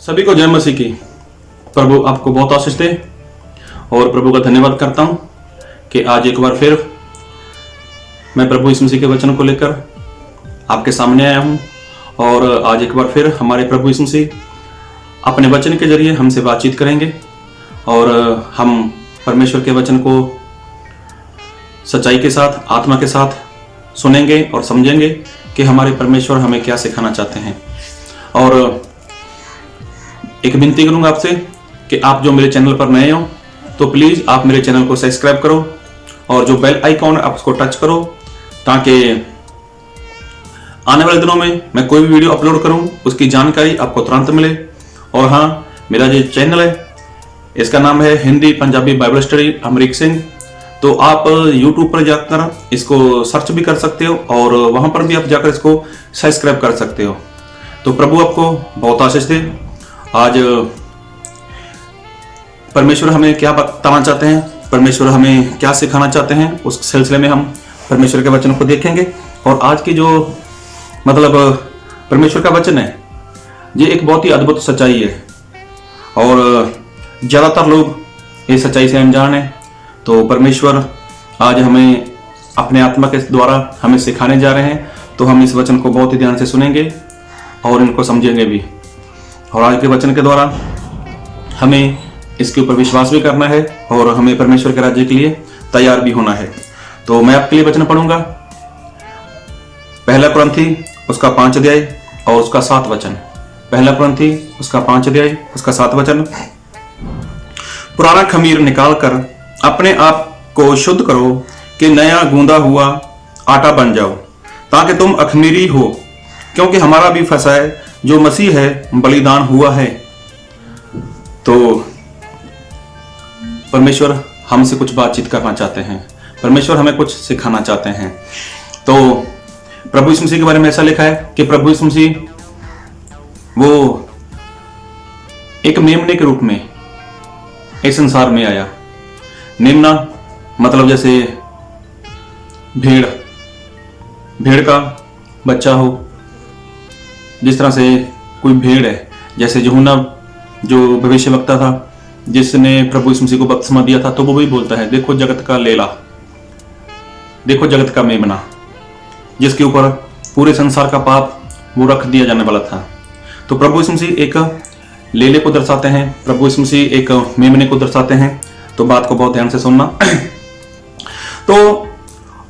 सभी को जय मसीह की। प्रभु आपको बहुत आशीष दे और प्रभु का धन्यवाद करता हूं कि आज एक बार फिर मैं प्रभु यीशु मसीह के वचन को लेकर आपके सामने आया हूं। और आज एक बार फिर हमारे प्रभु यीशु मसीह अपने वचन के जरिए हमसे बातचीत करेंगे और हम परमेश्वर के वचन को सच्चाई के साथ, आत्मा के साथ सुनेंगे और समझेंगे कि हमारे परमेश्वर हमें क्या सिखाना चाहते हैं। और एक विनती करूंगा आपसे कि आप जो मेरे चैनल पर नए हो तो प्लीज़ आप मेरे चैनल को सब्सक्राइब करो और जो बेल आइकॉन है आप उसको टच करो ताकि आने वाले दिनों में मैं कोई भी वीडियो अपलोड करूं उसकी जानकारी आपको तुरंत मिले। और हाँ, मेरा जो चैनल है इसका नाम है हिंदी पंजाबी बाइबल स्टडी अमरीक सिंह। तो आप YouTube पर जाकर इसको सर्च भी कर सकते हो और वहां पर भी आप जाकर इसको सब्सक्राइब कर सकते हो। तो प्रभु आपको बहुत आशीष दे। आज परमेश्वर हमें क्या बताना चाहते हैं, परमेश्वर हमें क्या सिखाना चाहते हैं, उस सिलसिले में हम परमेश्वर के वचन को देखेंगे। और आज की जो परमेश्वर का वचन है ये एक बहुत ही अद्भुत सच्चाई है और ज़्यादातर लोग इस सच्चाई से अनजान है। तो परमेश्वर आज हमें अपने आत्मा के द्वारा हमें सिखाने जा रहे हैं। तो हम इस वचन को बहुत ही ध्यान से सुनेंगे और इनको समझेंगे भी। और आज के वचन के द्वारा हमें इसके ऊपर विश्वास भी करना है और हमें परमेश्वर के राज्य के लिए तैयार भी होना है। तो मैं आपके लिए वचन पढ़ूंगा, पहला कुरिन्थी उसका 5 अध्याय और उसका 7 वचन। पहला कुरिन्थी उसका 5 अध्याय उसका 7 वचन। पुराना खमीर निकालकर अपने आप को शुद्ध करो कि नया गूंदा हुआ आटा बन जाओ, ताकि तुम अखमीरी हो, क्योंकि हमारा भी फसा है जो मसीह है बलिदान हुआ है। तो परमेश्वर हमसे कुछ बातचीत करना चाहते हैं, परमेश्वर हमें कुछ सिखाना चाहते हैं। तो प्रभु यीशु मसीह के बारे में ऐसा लिखा है कि प्रभु यीशु मसीह वो एक मेमने के रूप में इस संसार में आया। मेमना मतलब जैसे भेड़ का बच्चा हो, जिस तरह से कोई भेड़ है, जैसे यूहन्ना जो भविष्यवक्ता था जिसने प्रभु यीशु मसीह को बपतिस्मा दिया था, तो वो भी बोलता है, देखो जगत का लेला, देखो जगत का मेमना, जिसके ऊपर पूरे संसार का पाप वो रख दिया जाने वाला था। तो प्रभु यीशु मसीह एक लेले को दर्शाते हैं, प्रभु यीशु मसीह एक मेमने को दर्शाते हैं। तो बात को बहुत ध्यान से सुनना। तो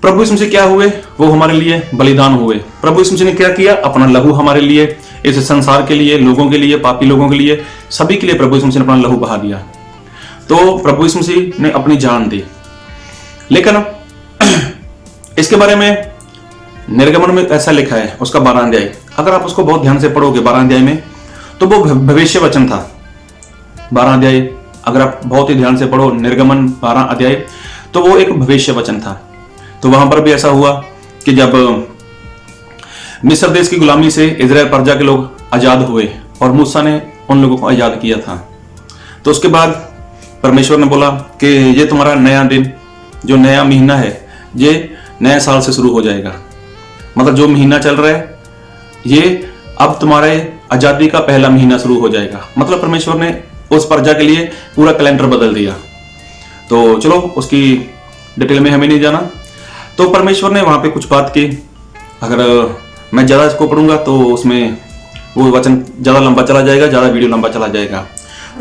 प्रभु यीशु मसीह क्या हुए? वो हमारे लिए बलिदान हुए। प्रभु यीशु मसीह ने क्या किया? अपना लहू हमारे लिए, इस संसार के लिए, लोगों के लिए, पापी लोगों के लिए, सभी के लिए प्रभु यीशु मसीह ने अपना लहू बहा दिया। तो प्रभु यीशु मसीह ने अपनी जान दी। लेकिन इसके बारे में निर्गमन में ऐसा लिखा है, उसका 12 अध्याय, अगर आप उसको बहुत ध्यान से पढ़ोगे 12 अध्याय में, तो वो भविष्य वचन था। 12 अध्याय अगर आप बहुत ही ध्यान से पढ़ो, निर्गमन 12 अध्याय, तो वो एक भविष्य वचन था। तो वहां पर भी ऐसा हुआ कि जब मिस्र देश की गुलामी से इजराइल प्रजा के लोग आजाद हुए और मूसा ने उन लोगों को आजाद किया था, तो उसके बाद परमेश्वर ने बोला कि ये तुम्हारा नया दिन, जो नया महीना है, ये नए साल से शुरू हो जाएगा। मतलब जो महीना चल रहा है ये अब तुम्हारे आजादी का पहला महीना शुरू हो जाएगा। मतलब परमेश्वर ने उस प्रजा के लिए पूरा कैलेंडर बदल दिया। तो चलो उसकी डिटेल में हमें नहीं जाना। तो परमेश्वर ने वहां पे कुछ बात की। अगर मैं ज़्यादा इसको पढ़ूंगा तो उसमें वो वचन ज़्यादा लंबा चला जाएगा, ज़्यादा वीडियो लंबा चला जाएगा।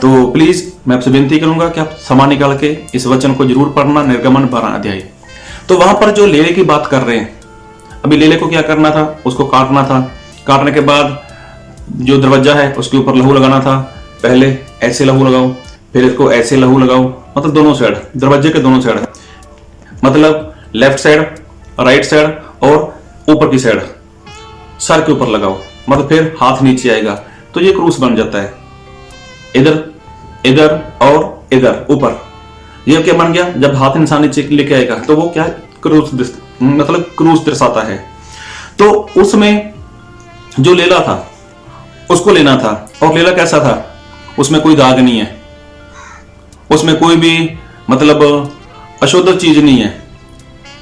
तो प्लीज़ मैं आपसे विनती करूंगा कि आप समय निकाल के इस वचन को जरूर पढ़ना, निर्गमन 12 अध्याय। तो वहां पर जो लेले की बात कर रहे हैं, अभी लेले को क्या करना था? उसको काटना था। काटने के बाद जो दरवाजा है उसके ऊपर लहू लगाना था। पहले ऐसे लहू लगाओ, फिर इसको ऐसे लहू लगाओ, मतलब दोनों साइड, दरवाजे के दोनों साइड, मतलब लेफ्ट साइड, राइट साइड और ऊपर की साइड, सर के ऊपर लगाओ। मतलब फिर हाथ नीचे आएगा तो ये क्रूस बन जाता है। इधर इधर और इधर ऊपर, ये क्या बन गया? जब हाथ इंसान नीचे लेके आएगा तो वो क्या? क्रूस, मतलब क्रूस दर्शाता है। तो उसमें जो लेला था उसको लेना था। और लेला कैसा था? उसमें कोई दाग नहीं है, उसमें कोई भी मतलब अशुद्ध चीज नहीं है।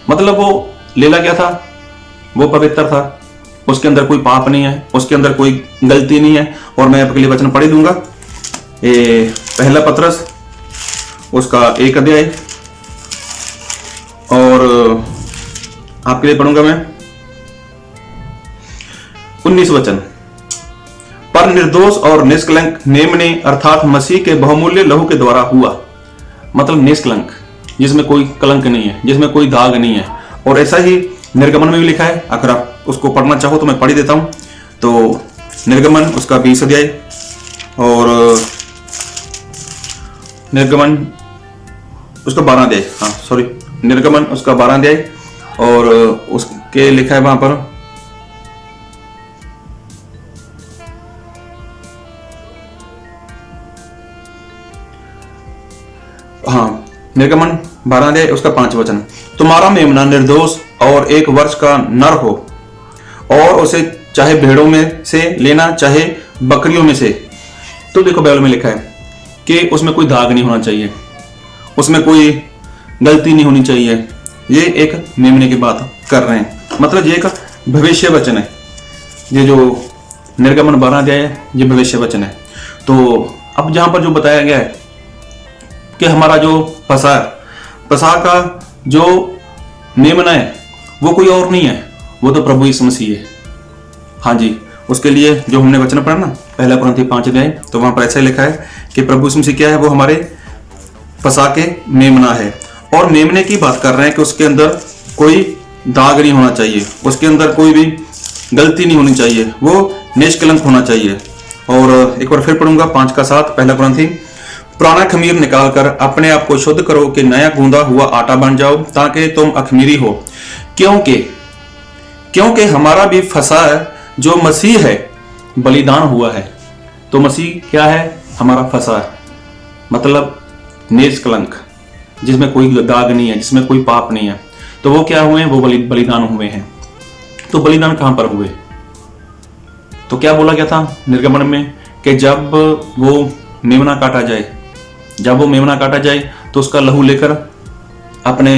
मतलब वो लेला क्या था? वो पवित्र था, उसके अंदर कोई पाप नहीं है, उसके अंदर कोई गलती नहीं है। और मैं आपके लिए वचन पढ़ दूंगा। ये पहला पतरस उसका 1 अध्याय और आपके लिए पढ़ूंगा मैं 19 वचन। पर निर्दोष और निष्कलंक मेमने अर्थात मसीह के बहुमूल्य लहू के द्वारा हुआ, मतलब निष्कलंक, जिसमें कोई कलंक नहीं है, जिसमें कोई दाग नहीं है। और ऐसा ही निर्गमन में भी लिखा है, अगर आप उसको पढ़ना चाहो तो मैं पढ़ ही देता हूं। तो निर्गमन उसका 20 अध्याय और निर्गमन उसका 12 अध्याय, हाँ सॉरी, निर्गमन उसका 12 अध्याय और उसके लिखा है वहां पर, हाँ निर्गमन 12 अध्याय उसका 5 वचन। तुम्हारा मेमना निर्दोष और 1 वर्ष का नर हो, और उसे चाहे भेड़ों में से लेना चाहे बकरियों में से। तो देखो बाइबल में लिखा है कि उसमें कोई दाग नहीं होना चाहिए, उसमें कोई गलती नहीं होनी चाहिए। ये एक मेमने की बात कर रहे हैं, मतलब ये एक भविष्य वचन है। ये जो निर्गमन 12 अध्याय है ये भविष्य वचन है। तो अब जहां पर जो बताया गया है कि हमारा जो पसाह का जो मेमना है वो कोई और नहीं है, वो तो प्रभु यीशु मसीह है। हाँ जी, उसके लिए जो हमने वचन पढ़ा ना, पहला कुरिन्थी 5 अध्याय, तो वहां पर ऐसा लिखा है कि प्रभु यीशु मसीह क्या है, वो हमारे पसाह के मेमना है। और मेमने की बात कर रहे हैं कि उसके अंदर कोई दाग नहीं होना चाहिए, उसके अंदर कोई भी गलती नहीं होनी चाहिए, वो निष्कलंक होना चाहिए। और एक बार फिर पढ़ूंगा 5 का 7, पहला कुरिन्थी। पुराना खमीर निकालकर अपने आप को शुद्ध करो कि नया गूंदा हुआ आटा बन जाओ, ताकि तुम अखमीरी हो। क्योंकि हमारा भी फसाह जो मसीह है बलिदान हुआ है। तो मसीह क्या है, हमारा फसाह, मतलब निष्कलंक, जिसमें कोई दाग नहीं है, जिसमें कोई पाप नहीं है। तो वो क्या हुए हैं, वो बलिदान हुए हैं। तो बलिदान कहां पर हुए, तो क्या बोला गया था निर्गमन में कि जब वो मेमना काटा जाए, जब वो मेमना काटा जाए तो उसका लहू लेकर अपने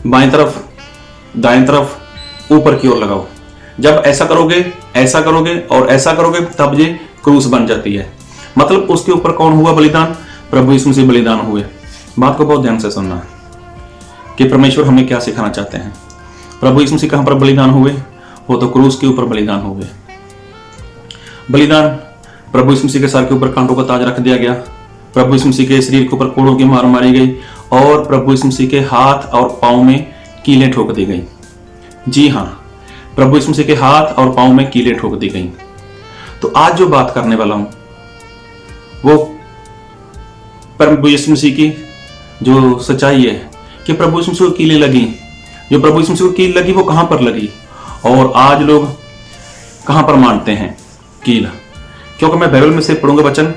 बाएं तरफ दाएं तरफ ऊपर की ओर लगाओ। जब ऐसा करोगे और ऐसा करोगे तब ये क्रूस बन जाती है। मतलब उसके ऊपर कौन हुआ बलिदान, प्रभु यीशु मसीह बलिदान हुए। बात को बहुत ध्यान से सुनना कि परमेश्वर हमें क्या सिखाना चाहते हैं। प्रभु यीशु मसीह कहां पर बलिदान हुए, वो तो क्रूस के ऊपर बलिदान हुए। बलिदान प्रभु यीशु मसीह के सर के ऊपर कांटों का ताज रख दिया गया, प्रभु यीशु मसीह के शरीर के ऊपर कोड़ों की मार मारी गई और प्रभु यीशु मसीह के हाथ और पांव में कीलें ठोक दी गई। जी हाँ, प्रभु यीशु मसीह के हाथ और पांव में कीलें ठोक दी गई। तो आज जो बात करने वाला हूं वो प्रभु यीशु मसीह की जो सच्चाई है कि प्रभु यीशु मसीह को कीलें लगी। जो प्रभु यीशु मसीह को कील लगी वो कहां पर लगी, और आज लोग कहां पर मानते हैं कील। क्योंकि मैं बाइबल में से पढ़ूंगा वचन,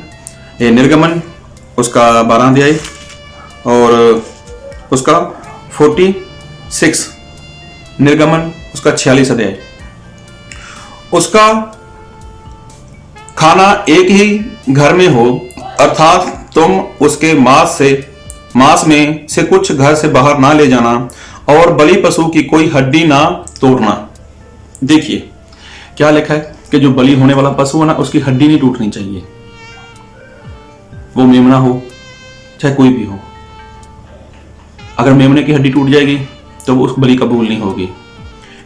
निर्गमन उसका 12 अध्याय और उसका 46, निर्गमन उसका 46 अध्याय। उसका खाना एक ही घर में हो, अर्थात तुम उसके मांस में से कुछ घर से बाहर ना ले जाना, और बलि पशु की कोई हड्डी ना तोड़ना। देखिए क्या लिखा है कि जो बलि होने वाला पशु है ना, उसकी हड्डी नहीं टूटनी चाहिए। वो मेमना हो चाहे कोई भी हो, अगर मेमने की हड्डी टूट जाएगी तो वो उस बलि कबूल नहीं होगी।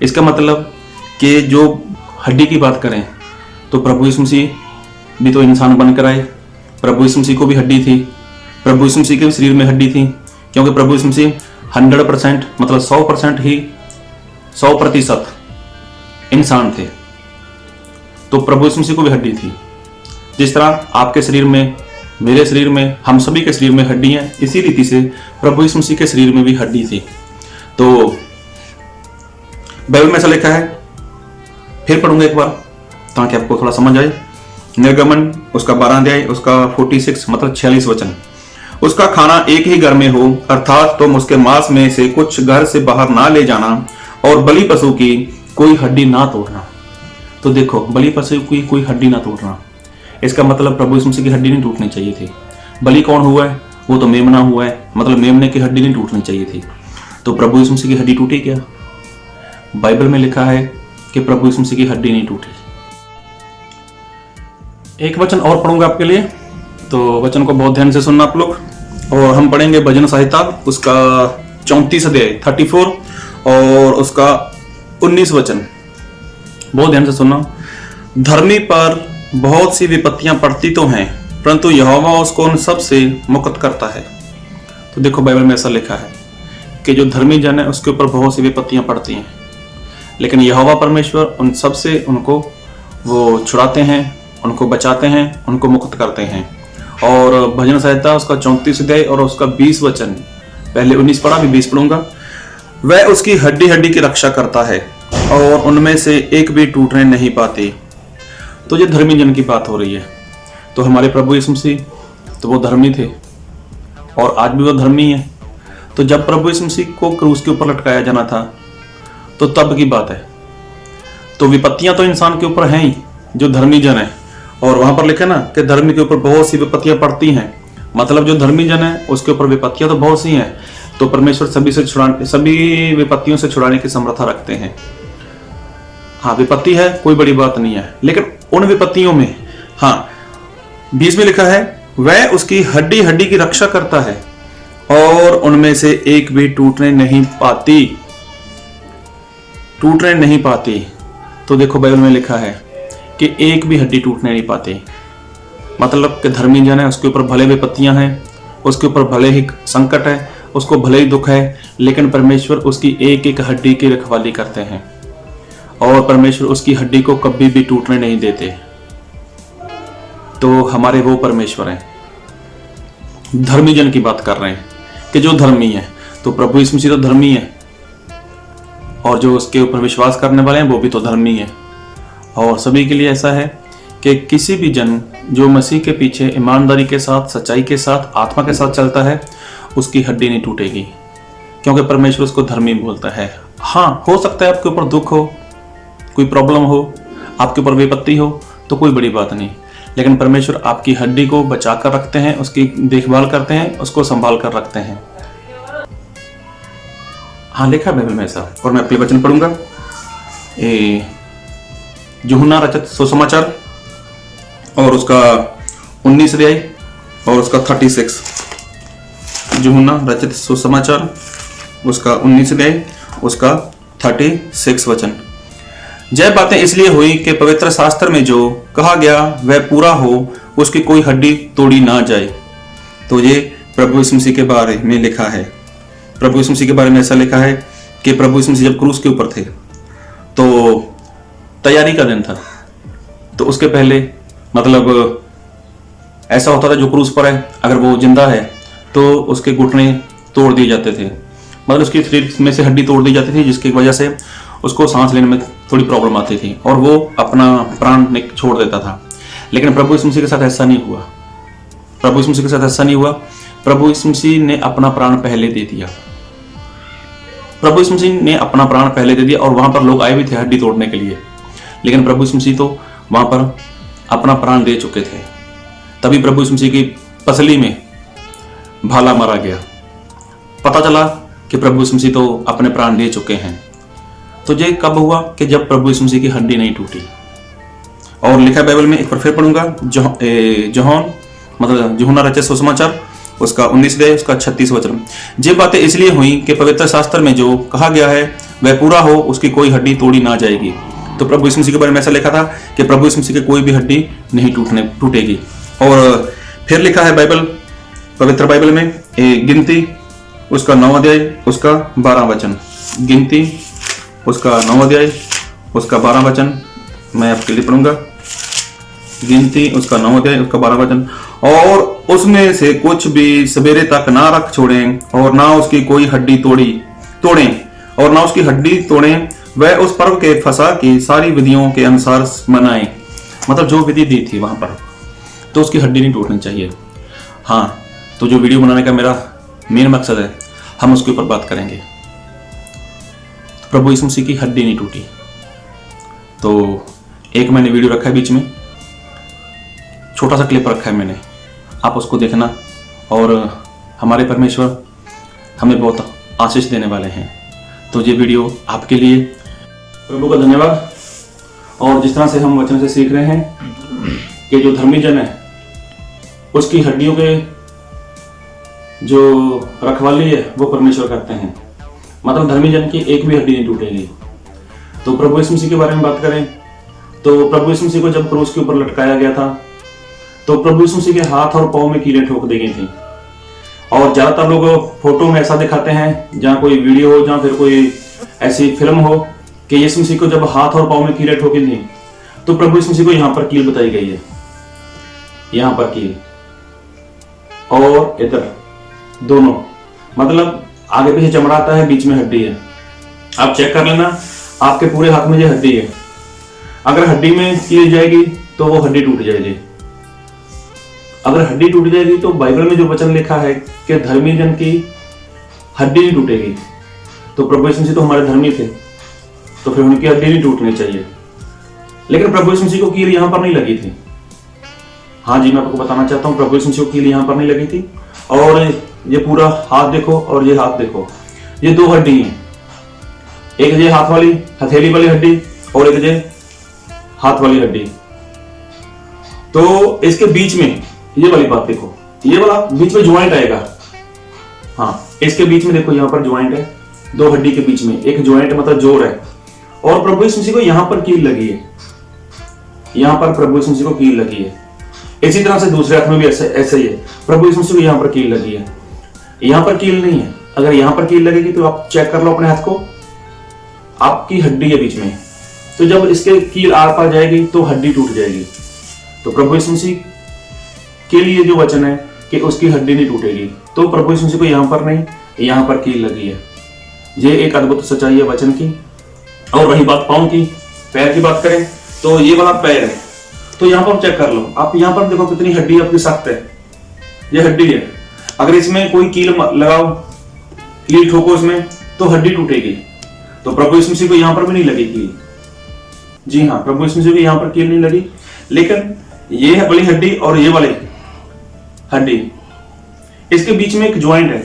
इसका मतलब कि जो हड्डी की बात करें तो प्रभु यीशु मसीह भी तो इंसान बनकर आए, प्रभु यीशु मसीह को भी हड्डी थी, प्रभु यीशु मसीह के शरीर में हड्डी थी, क्योंकि प्रभु यीशु मसीह 100% मतलब 100% ही 100% इंसान थे। तो प्रभु यीशु मसीह को भी हड्डी थी। जिस तरह आपके शरीर में, मेरे शरीर में, हम सभी के शरीर में हड्डी है, इसी रीति से प्रभु यीशु मसीह के शरीर में भी हड्डी थी। तो बाइबल में ऐसा लिखा है, फिर पढ़ूंगा एक बार ताकि आपको थोड़ा समझ आए। निर्गमन उसका 12 अध्याय उसका 46 मतलब 46 वचन। उसका खाना एक ही घर में हो, अर्थात तुम उसके मांस में से कुछ घर से बाहर ना ले जाना, और बलि पशु की कोई हड्डी ना तोड़ना। तो देखो, बलि पशु की कोई हड्डी ना तोड़ना, इसका मतलब प्रभु यीशु मसीह की हड्डी नहीं टूटनी चाहिए थी। बलि कौन हुआ है, वो तो मेमना हुआ है, मतलब मेमने की हड्डी नहीं टूटनी चाहिए थी। तो प्रभु यीशु मसीह की हड्डी टूटी क्या? बाइबल में लिखा है कि प्रभु यीशु मसीह की हड्डी नहीं टूटी। एक वचन और पढ़ूंगा आपके लिए, तो वचन को बहुत ध्यान से सुनना आप लोग। और हम पढ़ेंगे भजन संहिता उसका 34 अध्याय 34 और उसका 19 वचन। बहुत ध्यान से सुनना। धर्मी पर बहुत सी विपत्तियां पड़ती तो हैं, परंतु यहोवा उसको उन सब से मुक्त करता है। तो देखो बाइबल में ऐसा लिखा है कि जो धर्मी जन है उसके ऊपर बहुत सी विपत्तियां पड़ती हैं, लेकिन यहोवा परमेश्वर उन सब से उनको वो छुड़ाते हैं, उनको बचाते हैं, उनको मुक्त करते हैं। और भजन संहिता उसका 34 अध्याय और उसका 20 वचन, पहले 19 पढ़ा, अभी 20 पढ़ूंगा। वह उसकी हड्डी हड्डी की रक्षा करता है और उनमें से एक भी टूटने नहीं पाती। तो ये धर्मी जन की बात हो रही है। तो हमारे प्रभु यीशु मसीह तो वो धर्मी थे और आज भी वो धर्मी है। तो जब प्रभु यीशु मसीह को क्रूस के ऊपर लटकाया जाना था तो तब की बात है। तो विपत्तियां तो इंसान के ऊपर हैं ही जो धर्मी जन है, और वहां पर लिखे ना कि धर्मी के ऊपर बहुत सी विपत्तियां पड़ती हैं, मतलब जो धर्मी जन है उसके ऊपर विपत्तियां तो बहुत सी हैं। तो परमेश्वर सभी विपत्तियों से छुड़ाने की समर्था रखते हैं। हाँ, विपत्ति है, कोई बड़ी बात नहीं है, लेकिन उन विपत्तियों में, हाँ 20 में लिखा है वह उसकी हड्डी हड्डी की रक्षा करता है और उनमें से एक भी टूटने नहीं पाती। तो देखो बाइबल में लिखा है कि एक भी हड्डी टूटने नहीं पाती, मतलब कि धर्मी जन है उसके ऊपर भले विपत्तियां हैं, उसके ऊपर भले ही संकट है, उसको भले ही दुख है, लेकिन परमेश्वर उसकी एक एक हड्डी की रखवाली करते हैं और परमेश्वर उसकी हड्डी को कभी भी टूटने नहीं देते। तो हमारे वो परमेश्वर हैं। धर्मी जन की बात कर रहे हैं कि जो धर्मी है, तो प्रभु यीशु मसीह तो धर्मी है और जो उसके ऊपर विश्वास करने वाले हैं वो भी तो धर्मी है। और सभी के लिए ऐसा है कि किसी भी जन जो मसीह के पीछे ईमानदारी के साथ, सच्चाई के साथ, आत्मा के साथ चलता है, उसकी हड्डी नहीं टूटेगी, क्योंकि परमेश्वर उसको धर्मी बोलता है। हाँ, हो सकता है आपके ऊपर दुख हो, कोई प्रॉब्लम हो, आपके ऊपर विपत्ति हो, तो कोई बड़ी बात नहीं, लेकिन परमेश्वर आपकी हड्डी को बचा कर रखते हैं, उसकी देखभाल करते हैं, उसको संभाल कर रखते हैं। हाँ, लिखा है बाइबल में ऐसा। और मैं अपने वचन पढ़ूंगा। यूहन्ना रचित सुसमाचार और उसका 19 अध्याय और उसका 36। यूहन्ना रचित सुसमाचार उसका 19 अध्याय उसका 36 वचन। यह बातें इसलिए हुई कि पवित्र शास्त्र में जो कहा गया वह पूरा हो, उसकी कोई हड्डी तोड़ी ना जाए। तो ये प्रभु यीशु मसीह के बारे में लिखा है। प्रभु यीशु मसीह के बारे में ऐसा लिखा है कि प्रभु यीशु मसीह जब क्रूस के ऊपर थे तो तैयारी का दिन था, तो उसके पहले मतलब ऐसा होता था जो क्रूस पर है अगर वो जिंदा है तो उसके घुटने तोड़ दिए जाते थे, मतलब उसकी शरीर में से हड्डी तोड़ दी जाती थी, जिसकी वजह से उसको सांस लेने में थोड़ी प्रॉब्लम आती थी और वो अपना प्राण छोड़ देता था। लेकिन प्रभु यीशु मसीह के साथ ऐसा नहीं हुआ। प्रभु यीशु मसीह के साथ ऐसा नहीं हुआ। प्रभु यीशु मसीह ने अपना प्राण पहले दे दिया। प्रभु यीशु मसीह ने अपना प्राण पहले दे दिया और वहां पर लोग आए भी थे हड्डी तोड़ने के लिए, लेकिन प्रभु यीशु मसीह तो वहां पर अपना प्राण दे चुके थे। तभी प्रभु यीशु मसीह की पसली में भाला मारा गया। पता चला कि प्रभु यीशु मसीह तो अपने प्राण दे चुके हैं। तो ये कब हुआ कि जब प्रभु यीशु मसीह की हड्डी नहीं टूटी। और लिखा है बाइबल में, एक बार फिर पढ़ूंगा, यूहन्ना रचित सुसमाचार उसका 19 अध्याय उसका 36 वचन। ये बातें इसलिए हुई कि पवित्र शास्त्र में जो कहा गया है वह पूरा हो, उसकी कोई हड्डी तोड़ी ना जाएगी। तो प्रभु यीशु मसीह के बारे में ऐसा लिखा था कि प्रभु यीशु मसीह की कोई भी हड्डी नहीं टूटेगी। और फिर लिखा है पवित्र बाइबल में गिनती उसका 9 अध्याय उसका 12 वचन। गिनती उसका 9 अध्याय उसका 12 वचन मैं आपके लिए पढ़ूंगा। गिनती उसका 9 अध्याय उसका 12 वचन। और उसमें से कुछ भी सवेरे तक ना रख छोड़ें और ना उसकी कोई हड्डी तोड़ें और ना उसकी हड्डी तोड़ें, वह उस पर्व के फसह की सारी विधियों के अनुसार मनाएं। मतलब जो विधि दी थी वहां पर, तो उसकी हड्डी नहीं टूटनी चाहिए। हाँ, तो जो वीडियो बनाने का मेरा मेन मकसद है, हम उसके ऊपर बात करेंगे। प्रभु यीशु मसीह की हड्डी नहीं टूटी। तो एक मैंने वीडियो रखा है बीच में, छोटा सा क्लिप रखा है मैंने, आप उसको देखना। और हमारे परमेश्वर हमें बहुत आशीष देने वाले हैं। तो ये वीडियो आपके लिए। प्रभु का धन्यवाद और जिस तरह से हम वचन से सीख रहे हैं कि जो धर्मी जन है उसकी हड्डियों के जो रखवाली है वो परमेश्वर करते हैं, मतलब धर्मी जन की एक भी हड्डी नहीं टूटेगी। तो प्रभु यीशु मसीह के बारे में बात करें तो प्रभु यीशु मसीह को जब क्रूस के ऊपर लटकाया गया था तो प्रभु यीशु मसीह के हाथ और पाँव में कीलें ठोक दी गई थी। और ज्यादातर लोग फोटो में ऐसा दिखाते हैं, जहाँ कोई वीडियो हो, जहाँ फिर कोई ऐसी फिल्म हो कि यीशु मसीह को जब हाथ और पाँव में कीलें ठोकी थी तो प्रभु यीशु मसीह को यहाँ पर कील बताई गई है, यहाँ पर कील और इधर दोनों, मतलब आगे पीछे चमड़ा आता है, बीच में हड्डी है। आप चेक कर लेना, आपके पूरे हाथ में ये हड्डी है, अगर हड्डी में कील जाएगी तो वो हड्डी टूट जाएगी। अगर हड्डी टूट जाएगी तो बाइबल में जो वचन लिखा है कि धर्मी जन की हड्डी नहीं टूटेगी, तो प्रभु यीशु मसीह तो हमारे धर्मी थे, तो फिर उनकी हड्डी नहीं टूटनी चाहिए। लेकिन प्रभु यीशु मसीह को कील यहां पर नहीं लगी थी। हाँ जी, मैं आपको बताना चाहता हूँ, प्रभु यीशु मसीह को कील यहां पर नहीं लगी थी। और ये पूरा हाथ देखो और ये हाथ देखो, ये दो हड्डी हैं, एक ये हाथ वाली हथेली वाली हड्डी और एक ये हाथ वाली हड्डी। तो इसके बीच में ये वाली बात देखो, ये वाला बीच में ज्वाइंट आएगा। हाँ, इसके बीच में देखो, यहाँ पर ज्वाइंट है, दो हड्डी के बीच में एक ज्वाइंट मतलब जोड़ है। और प्रभु यीशु मसीह को यहाँ पर कील लगी है, यहाँ पर प्रभु यीशु मसीह को कील लगी है। इसी तरह से दूसरे हाथ में भी ऐसे ही है, प्रभु यीशु मसीह को यहाँ पर कील लगी है, यहाँ पर कील नहीं है। अगर यहाँ पर कील लगेगी तो आप चेक कर लो अपने हाथ को, आपकी हड्डी है बीच में, तो जब इसके कील आर पार जाएगी तो हड्डी टूट जाएगी। तो प्रभु यीशु मसीह के लिए जो वचन है कि उसकी हड्डी नहीं टूटेगी, तो प्रभु यीशु मसीह को यहाँ पर नहीं, यहाँ पर कील लगी है। ये एक अद्भुत सच्चाई है वचन की। और रही बात पाँव की, पैर की बात करें तो ये वाला पैर है, तो यहाँ पर चेक कर लो आप, यहाँ पर देखो कितनी हड्डी आपकी सख्त है, ये हड्डी है। अगर इसमें कोई कील लगाओ, कील ठोको इसमें, तो हड्डी टूटेगी। तो प्रभु यीशु मसीह को यहाँ पर भी नहीं लगी कील। जी हाँ, प्रभु यीशु मसीह को यहाँ पर कील नहीं लगी, लेकिन ये वाली हड्डी और ये वाली हड्डी, इसके बीच में एक ज्वाइंट है।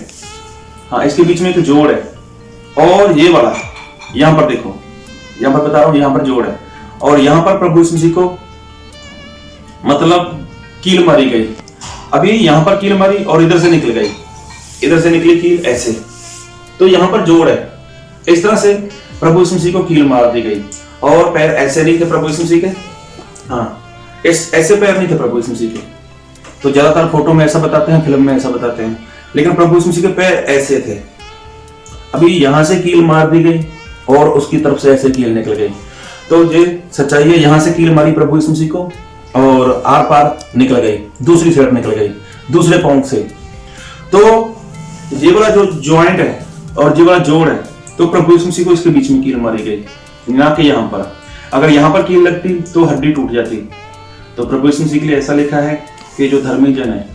हाँ, इसके बीच में एक जोड़ है, और ये वाला यहाँ पर देखो, यहाँ पर बता रहा हूं, यहाँ पर जोड़ है, और यहाँ पर प्रभु यीशु मसीह को मतलब कील मारी गई। अभी यहाँ पर कील मारी और इधर से निकल गई, इधर से निकली कील ऐसे, तो यहाँ पर जोड़ है। इस तरह से प्रभु यीशु मसीह को कील मार दी गई। और पैर ऐसे नहीं थे प्रभु यीशु मसीह के, हाँ ऐसे पैर नहीं थे प्रभु यीशु मसीह के। तो ज्यादातर फोटो में ऐसा बताते हैं, फिल्म में ऐसा बताते हैं, लेकिन प्रभु यीशु मसीह के पैर ऐसे थे। अभी यहां से कील मार दी गई और उसकी तरफ से ऐसे कील निकल गई। तो ये सच्चाई है, यहां से कील मारी प्रभु यीशु मसीह को और आर पार निकल गई, दूसरी साइड निकल गई, दूसरे पांव से। तो ये वाला जो ज्वाइंट है और ये वाला जोड़ है, तो प्रभु यीशु मसीह को इसके बीच में कील मारी गई, ना कि यहाँ पर। अगर यहाँ पर कील लगती तो हड्डी टूट जाती। तो प्रभु यीशु मसीह के लिए ऐसा लिखा है कि जो धर्मी जन है,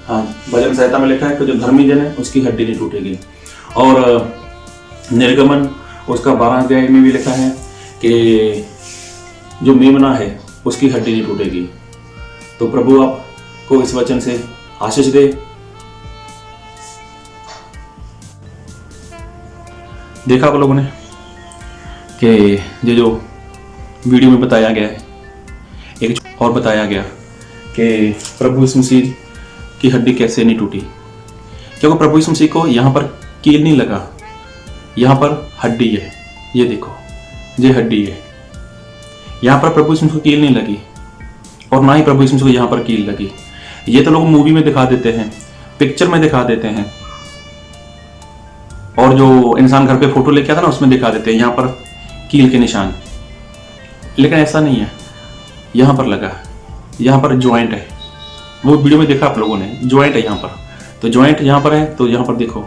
हाँ भजन संहिता में लिखा है कि जो धर्मी जन है उसकी हड्डी नहीं टूटेगी। और निर्गमन उसका 12 अध्याय में भी लिखा है कि जो मेमना है उसकी हड्डी नहीं टूटेगी। तो प्रभु आपको इस वचन से आशीष दे। देखा आप लोगों ने कि ये जो वीडियो में बताया गया है, एक और बताया गया कि प्रभु यीशु मसीह की हड्डी कैसे नहीं टूटी, क्योंकि प्रभु यीशु मसीह को यहाँ पर कील नहीं लगा, यहाँ पर हड्डी है। ये देखो, ये हड्डी है, यहाँ पर प्रभु यीशु मसीह को कील नहीं लगी, और ना ही प्रभु यीशु मसीह को यहाँ पर कील लगी। ये तो लोग मूवी में दिखा देते हैं, पिक्चर में दिखा देते हैं, और जो इंसान घर पे फोटो लेके आता ना उसमें दिखा देते हैं यहाँ पर कील के निशान, लेकिन ऐसा नहीं है। यहाँ पर लगा, यहाँ पर ज्वाइंट है, वो वीडियो में देखा आप लोगों ने, ज्वाइंट है यहाँ पर। तो ज्वाइंट यहाँ पर है, तो यहाँ पर देखो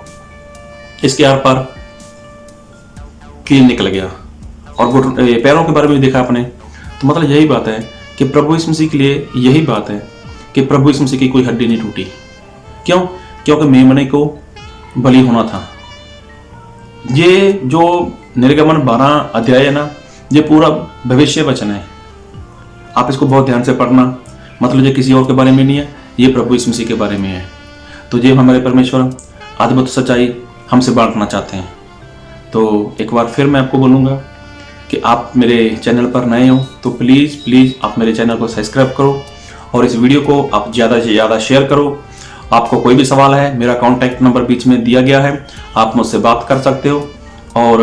इसके आर पार कील निकल गया। और पैरों के बारे में देखा आपने, तो मतलब यही बात है कि प्रभु यीशु मसीह के लिए यही बात है कि प्रभु यीशु मसीह की कोई हड्डी नहीं टूटी। क्यों? क्योंकि मेमने को बलि होना था। ये जो निर्गमन 12 अध्याय है ना, ये पूरा भविष्य वचन है। आप इसको बहुत ध्यान से पढ़ना, मतलब ये किसी और के बारे में नहीं है, ये प्रभु यीशु मसीह के बारे में है। तो ये हमारे परमेश्वर अद्भुत सच्चाई हमसे बांटना चाहते हैं। तो एक बार फिर मैं आपको बोलूँगा कि आप मेरे चैनल पर नए हो तो प्लीज़ आप मेरे चैनल को सब्सक्राइब करो और इस वीडियो को आप ज़्यादा से ज़्यादा शेयर करो। आपको कोई भी सवाल है, मेरा कॉन्टैक्ट नंबर बीच में दिया गया है, आप मुझसे बात कर सकते हो और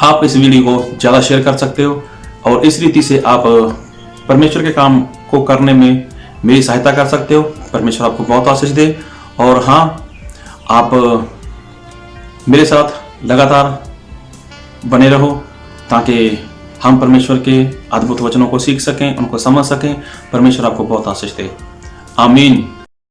आप इस वीडियो को ज़्यादा शेयर कर सकते हो और इस रीति से आप परमेश्वर के काम को करने में मेरी सहायता कर सकते हो। परमेश्वर आपको बहुत आशीष दे। और हाँ, आप मेरे साथ लगातार बने रहो ताकि हम परमेश्वर के अद्भुत वचनों को सीख सकें, उनको समझ सकें। परमेश्वर आपको बहुत आशीष दे। आमीन।